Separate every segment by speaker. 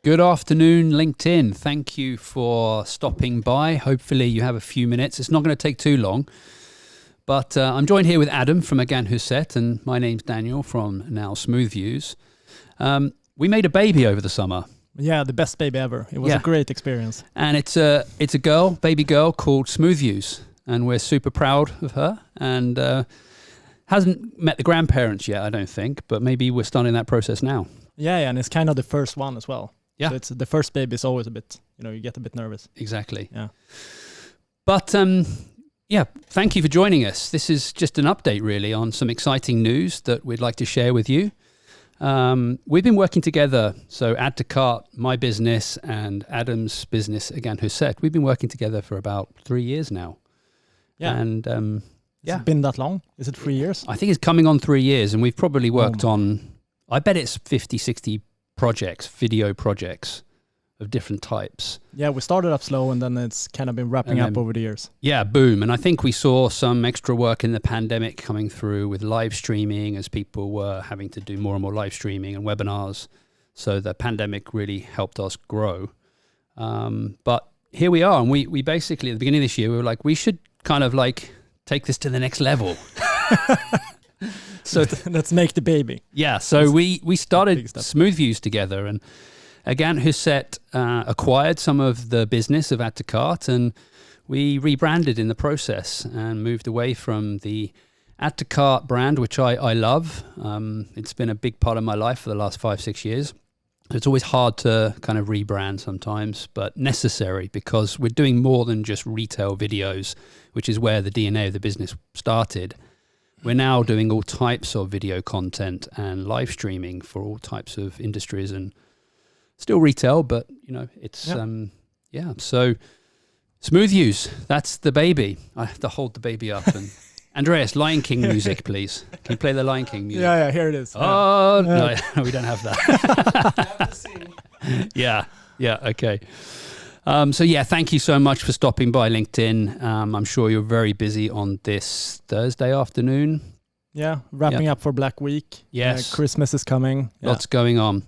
Speaker 1: Good afternoon, LinkedIn. Thank you for stopping by. Hopefully you have a few minutes. It's not going to take too long. But I'm joined here with Adam from Agenthuset, and my name's Daniel from now SmoothViews. We made a baby over the summer.
Speaker 2: Yeah, the best baby ever. It was a great experience.
Speaker 1: And it's a baby girl called SmoothViews, and we're super proud of her. And hasn't met the grandparents yet, I don't think, but maybe we're starting that process now.
Speaker 2: Yeah, and it's kind of the first one as well.
Speaker 1: Yeah.
Speaker 2: So it's the first baby is always a bit, you get a bit nervous.
Speaker 1: Exactly.
Speaker 2: Yeah.
Speaker 1: But thank you for joining us. This is just an update really on some exciting news that we'd like to share with you. We've been working together, so Addtocart, my business, and Adam's business, Agenthuset. We've been working together for about 3 years now.
Speaker 2: Yeah.
Speaker 1: And
Speaker 2: Has it been that long? Is it 3 years?
Speaker 1: I think it's coming on 3 years, and we've probably worked on, I bet it's 50, 60 projects, video projects of different types.
Speaker 2: Yeah, we started up slow and then it's kind of been wrapping up over the years.
Speaker 1: Yeah, boom. And I think we saw some extra work in the pandemic coming through with live streaming as people were having to do more and more live streaming and webinars. So the pandemic really helped us grow. But here we are. And we basically, at the beginning of this year, we were like, we should kind of like take this to the next level.
Speaker 2: So let's make the baby.
Speaker 1: Yeah, so we started SmoothViews together, and Agenthuset acquired some of the business of Addtocart, and we rebranded in the process and moved away from the Addtocart brand, which I love. It's been a big part of my life for the last 5-6 years. It's always hard to kind of rebrand sometimes, but necessary because we're doing more than just retail videos, which is where the DNA of the business started. We're now doing all types of video content and live streaming for all types of industries, and still retail, but it's So SmoothViews, that's the baby. I have to hold the baby up. And Andreas, Lion King music, please. Can you play the Lion King music?
Speaker 2: Yeah, here it is.
Speaker 1: Oh, no, we don't have that. Yeah, okay. Thank you so much for stopping by LinkedIn. I'm sure you're very busy on this Thursday afternoon.
Speaker 2: Yeah, wrapping up for Black Week.
Speaker 1: Yes.
Speaker 2: Christmas is coming.
Speaker 1: Lots going on.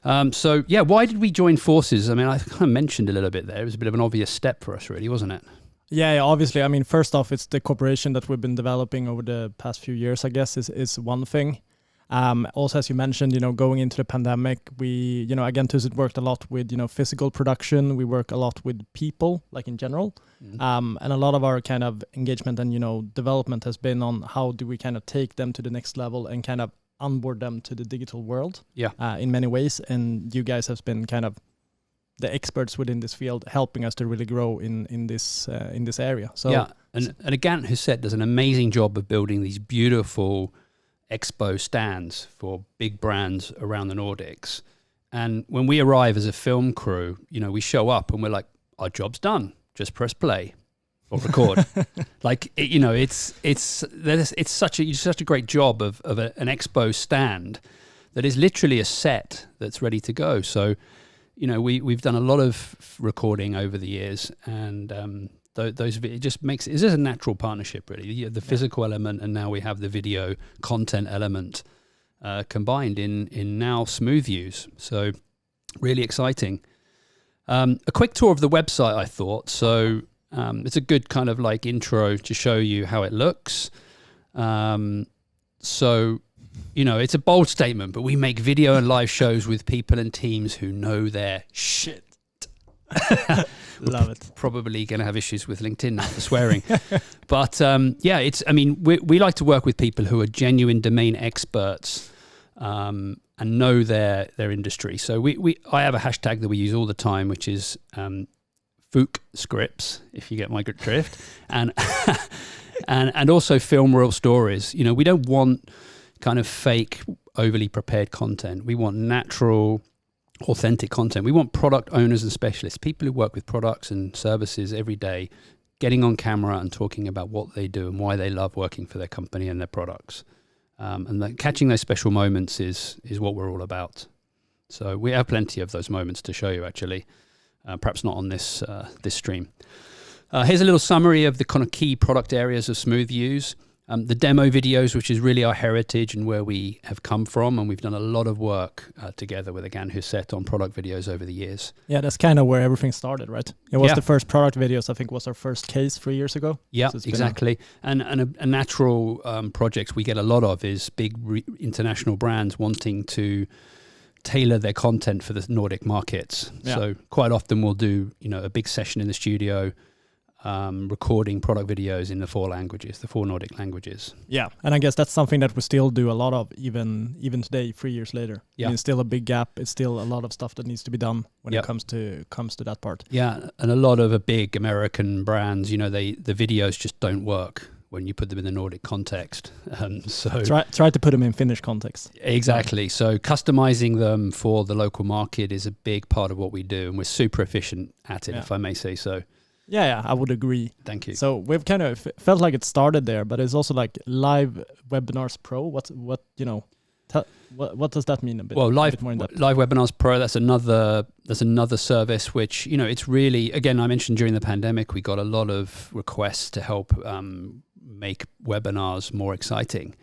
Speaker 1: Why did we join forces? I mean, I kind of mentioned a little bit there. It was a bit of an obvious step for us, really, wasn't it?
Speaker 2: Yeah, obviously. I mean, first off, it's the cooperation that we've been developing over the past few years, I guess, is one thing. Also, as you mentioned, going into the pandemic, we, Agenthuset worked a lot with, physical production. We work a lot with people, like in general. Mm-hmm. And a lot of our kind of engagement and, development has been on how do we kind of take them to the next level and kind of onboard them to the digital world in many ways. And you guys have been kind of the experts within this field, helping us to really grow in this area. So
Speaker 1: and Agenthuset does an amazing job of building these beautiful expo stands for big brands around the Nordics. And when we arrive as a film crew, we show up and we're like, our job's done. Just press play or record. It's such a great job of an expo stand that is literally a set that's ready to go. So, we've done a lot of recording over the years, and it just makes it's just a natural partnership, really. The physical element, and now we have the video content element combined in now SmoothViews. So, really exciting. A quick tour of the website, I thought. So. It's a good kind of like intro to show you how it looks. It's a bold statement, but we make video and live shows with people and teams who know their shit.
Speaker 2: Love it.
Speaker 1: Probably going to have issues with LinkedIn now for swearing. But we like to work with people who are genuine domain experts and know their industry. So I have a hashtag that we use all the time, which is Fook scripts, if you get my drift, and also film real stories. We don't want kind of fake, overly prepared content. We want natural, authentic content. We want product owners and specialists, people who work with products and services every day, getting on camera and talking about what they do and why they love working for their company and their products. And catching those special moments is what we're all about. So we have plenty of those moments to show you, actually. Perhaps not on this stream. Here's a little summary of the kind of key product areas of SmoothViews. The demo videos, which is really our heritage and where we have come from, and we've done a lot of work together with Agenthuset on product videos over the years.
Speaker 2: Yeah, that's kind of where everything started, right? It was the first product videos, I think, was our first case 3 years ago.
Speaker 1: Yeah, so exactly. And a natural projects we get a lot of is big international brands wanting to tailor their content for the Nordic markets. Yeah. So quite often we'll do, a big session in the studio, recording product videos in the 4 Nordic languages.
Speaker 2: Yeah, and I guess that's something that we still do a lot of even today, 3 years later. Yeah, I mean, it's still a big gap. It's still a lot of stuff that needs to be done when it comes to that part.
Speaker 1: Yeah, and a lot of big American brands, the videos just don't work when you put them in the Nordic context. So
Speaker 2: try to put them in Finnish context.
Speaker 1: Exactly. So customizing them for the local market is a big part of what we do, and we're super efficient at it, if I may say so.
Speaker 2: Yeah, I would agree.
Speaker 1: Thank you.
Speaker 2: So we've kind of felt like it started there, but it's also like Live Webinars Pro. What does that mean a bit?
Speaker 1: Well,
Speaker 2: Live
Speaker 1: Webinars Pro, that's another service which, it's really, again, I mentioned during the pandemic, we got a lot of requests to help make webinars more exciting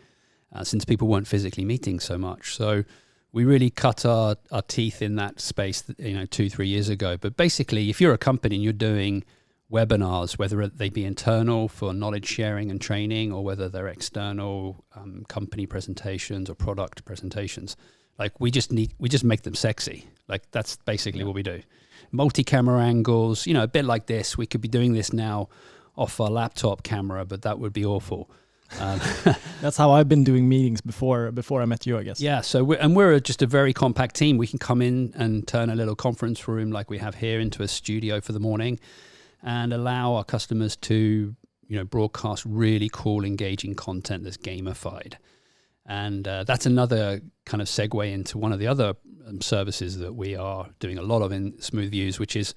Speaker 1: since people weren't physically meeting so much. So we really cut our teeth in that space, 2-3 years ago. But basically, if you're a company and you're doing webinars, whether they be internal for knowledge sharing and training, or whether they're external company presentations or product presentations, like we just make them sexy. Like that's basically what we do. Multi-camera angles, a bit like this. We could be doing this now off our laptop camera, but that would be awful.
Speaker 2: That's how I've been doing meetings before I met you, I guess.
Speaker 1: Yeah, so we're just a very compact team. We can come in and turn a little conference room like we have here into a studio for the morning, and allow our customers to, broadcast really cool, engaging content that's gamified. And that's another kind of segue into one of the other services that we are doing a lot of in SmoothViews, which is,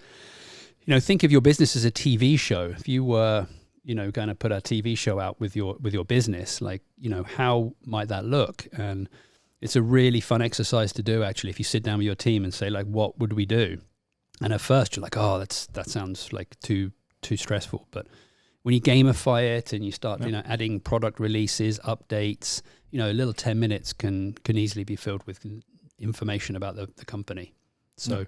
Speaker 1: think of your business as a TV show. If you were, going to put a TV show out with your business, like, how might that look? And it's a really fun exercise to do, actually, if you sit down with your team and say, like, what would we do? And at first you're like, oh, that sounds like too stressful. But when you gamify it and you start, adding product releases, updates, a little 10 minutes can easily be filled with information about the company. So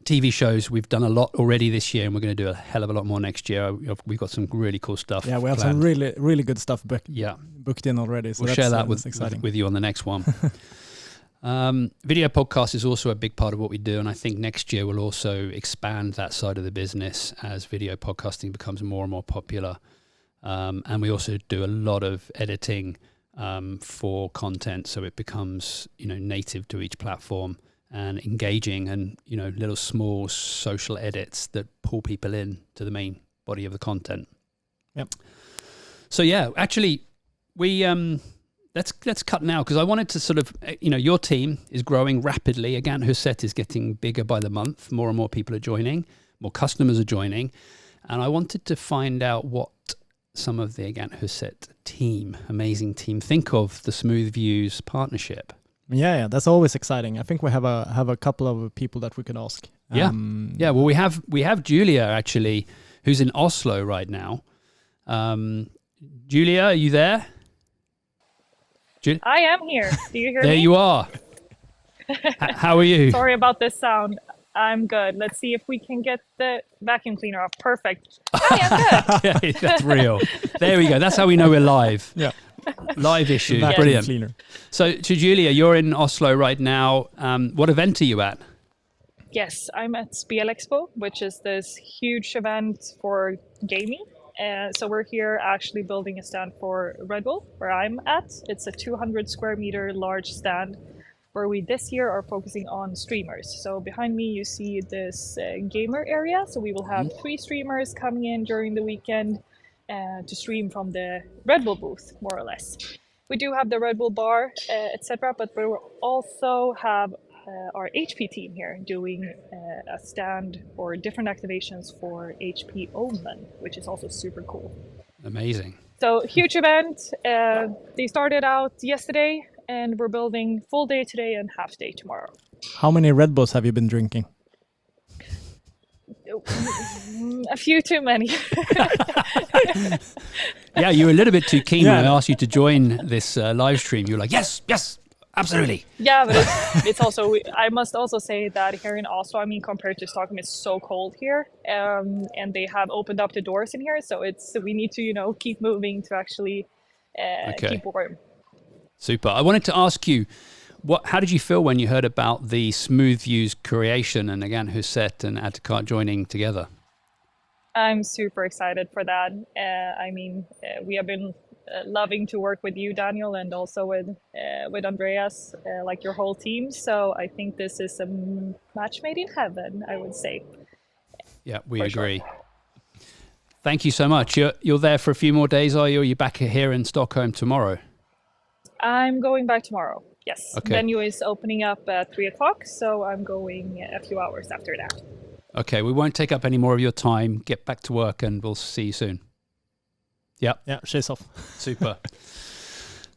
Speaker 1: TV shows, we've done a lot already this year, and we're going to do a hell of a lot more next year. We've got some really cool stuff.
Speaker 2: Yeah, we have
Speaker 1: planned.
Speaker 2: some really, really good stuff booked in already. So
Speaker 1: we'll share that with you on the next one. Video podcast is also a big part of what we do, and I think next year we'll also expand that side of the business as video podcasting becomes more and more popular. And we also do a lot of editing for content, so it becomes native to each platform and engaging, and little small social edits that pull people in to the main body of the content.
Speaker 2: Yep.
Speaker 1: So actually we let's cut now, because I wanted to sort of, your team is growing rapidly. Agenthuset is getting bigger by the month. More and more people are joining, more customers are joining. And I wanted to find out what some of the Agenthuset amazing team, think of the SmoothViews partnership.
Speaker 2: Yeah, that's always exciting. I think we have a couple of people that we can ask.
Speaker 1: Well, we have Julia, actually, who's in Oslo right now. Julia, are you there?
Speaker 3: I am here. Do you hear me?
Speaker 1: There you are. How are you?
Speaker 3: Sorry about this sound. I'm good. Let's see if we can get the vacuum cleaner off. Perfect. Hi, I'm good.
Speaker 1: Yeah, that's real. There we go. That's how we know we're live. Yeah. Live issue.
Speaker 2: Yes.
Speaker 1: Brilliant.
Speaker 2: Cleaner.
Speaker 1: So Julia, you're in Oslo right now. What event are you at?
Speaker 3: Yes, I'm at Spel Expo, which is this huge event for gaming. So we're here actually building a stand for Red Bull, where I'm at. It's a 200 square meter large stand where we this year are focusing on streamers. So behind me you see this gamer area. So we will have 3 streamers coming in during the weekend to stream from the Red Bull booth, more or less. We do have the Red Bull bar, etc., but we will also have our HP team here doing a stand or different activations for HP Omen, which is also super cool.
Speaker 1: Amazing.
Speaker 3: So huge event. They started out yesterday, and we're building full day today and half day tomorrow.
Speaker 2: How many Red Bulls have you been drinking?
Speaker 3: A few too many.
Speaker 1: Yeah, you were a little bit too keen when I asked you to join this live stream. You were like, yes, absolutely.
Speaker 3: Yeah, but it's also, I must also say that here in Oslo, I mean, compared to Stockholm, it's so cold here, and they have opened up the doors in here, so we need to keep moving to actually keep warm.
Speaker 1: Super. I wanted to ask you, how did you feel when you heard about the SmoothViews creation and Agenthuset and Addtocart joining together?
Speaker 3: I'm super excited for that. We have been loving to work with you, Daniel, and also with Andreas, like your whole team. So I think this is a match made in heaven, I would say.
Speaker 1: Yeah, we agree. Sure. Thank you so much. You're there for a few more days, are you? Or are you back here in Stockholm tomorrow?
Speaker 3: I'm going back tomorrow. Yes.
Speaker 1: Okay.
Speaker 3: Venue is opening up at 3:00, so I'm going a few hours after that.
Speaker 1: Okay, we won't take up any more of your time. Get back to work and we'll see you soon. Yep.
Speaker 2: Yeah, chase off.
Speaker 1: Super.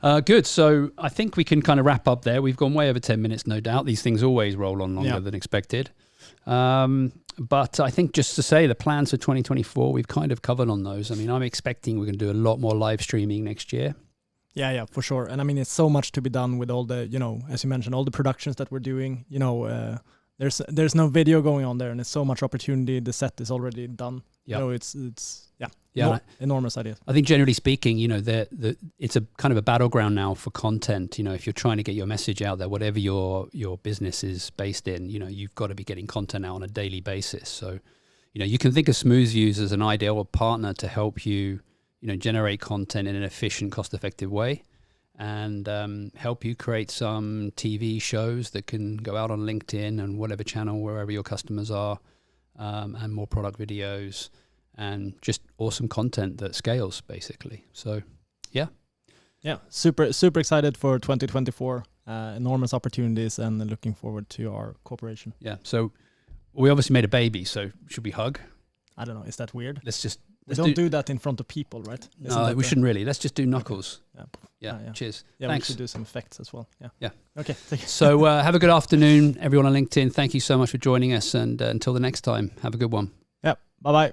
Speaker 1: Good. So I think we can kind of wrap up there. We've gone way over 10 minutes, no doubt. These things always roll on longer than expected. But I think just to say the plans for 2024, we've kind of covered on those. I mean, I'm expecting we're going to do a lot more live streaming next year.
Speaker 2: Yeah, for sure. And I mean, it's so much to be done with all the, as you mentioned, all the productions that we're doing. There's no video going on there, and it's so much opportunity. The set is already done.
Speaker 1: Yeah.
Speaker 2: It's enormous ideas.
Speaker 1: I think generally speaking, it's a kind of a battleground now for content. If you're trying to get your message out there, whatever your business is based in, you've got to be getting content out on a daily basis. So, you can think of SmoothViews as an ideal partner to help you, generate content in an efficient, cost-effective way, and help you create some TV shows that can go out on LinkedIn and whatever channel, wherever your customers are, and more product videos and just awesome content that scales, basically. So, yeah.
Speaker 2: Yeah, super excited for 2024. Enormous opportunities, and looking forward to our cooperation.
Speaker 1: Yeah, so we obviously made a baby, so should we hug?
Speaker 2: I don't know, is that weird?
Speaker 1: Let's
Speaker 2: don't do that in front of people, right?
Speaker 1: No, we shouldn't really. Let's just do knuckles.
Speaker 2: Okay.
Speaker 1: Yeah. Cheers.
Speaker 2: Yeah,
Speaker 1: thanks.
Speaker 2: We should do some effects as well.
Speaker 1: Yeah.
Speaker 2: Okay.
Speaker 1: So have a good afternoon, everyone on LinkedIn. Thank you so much for joining us, and until the next time, have a good one.
Speaker 2: Yeah. Bye-bye.